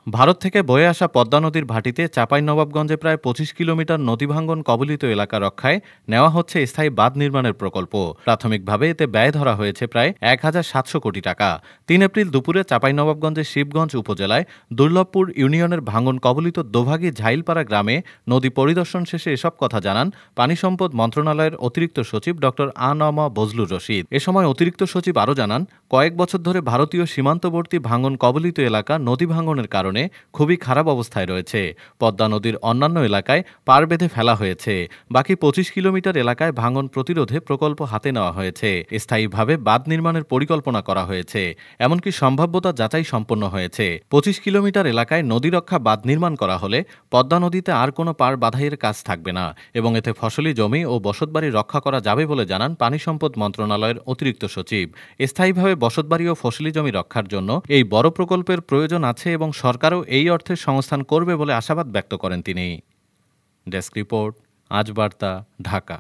ভারত থেকে বয়ে আসা পদ্মা নদীর ভাটিতে চাঁপাইনবাবগঞ্জে প্রায় ২৫ কিলোমিটার নদীভাঙ্গন কবলিত এলাকা রক্ষায় নেওয়া হচ্ছে স্থায়ী বাঁধ নির্মাণের প্রকল্প। প্রাথমিকভাবে এতে ব্যয় ধরা হয়েছে প্রায় ১,৭০০ কোটি টাকা। ৩ এপ্রিল দুপুরে চাঁপাইনবাবগঞ্জের শিবগঞ্জ উপজেলায় দুর্লভপুর ইউনিয়নের ভাঙ্গন কবলিত দোভাগী ঝাইলপাড়া গ্রামে নদী পরিদর্শন শেষে এসব কথা জানান পানি সম্পদ মন্ত্রণালয়ের অতিরিক্ত সচিব ড আ.ন.ম বজলুর রশিদ। এ সময় অতিরিক্ত সচিব আরও জানান, কয়েক বছর ধরে ভারতীয় সীমান্তবর্তী ভাঙ্গন কবলিত এলাকা নদী ভাঙ্গনের কারণে খুবই খারাপ অবস্থায় রয়েছে। পদ্মা নদীর অন্যান্য এলাকায় পার বেঁধে ফেলা হয়েছে। বাকি ২৫ কিলোমিটার এলাকায় ভাঙ্গন প্রতিরোধে প্রকল্প হাতে নেওয়া হয়েছে। স্থায়ীভাবে বাঁধ নির্মাণের পরিকল্পনা করা হয়েছে। এমনকি সম্ভাব্যতা যাচাই সম্পন্ন হয়েছে। ২৫ কিলোমিটার এলাকায় নদীরক্ষা বাঁধ নির্মাণ করা হলে পদ্মা নদীতে আর কোনো পার বাধাইয়ের কাজ থাকবে না এবং এতে ফসলি জমি ও বসতবাড়ি রক্ষা করা যাবে বলে জানান পানি সম্পদ মন্ত্রণালয়ের অতিরিক্ত সচিব। স্থায়ীভাবে বসতবাড়ি ও ফসলি জমি রক্ষার জন্য এই বড় প্রকল্পের প্রয়োজন আছে এবং সরকারও এই অর্থের সংস্থান করবে বলে আশাবাদ ব্যক্ত করেন তিনি। ডেস্ক রিপোর্ট, আজ বার্তা, ঢাকা।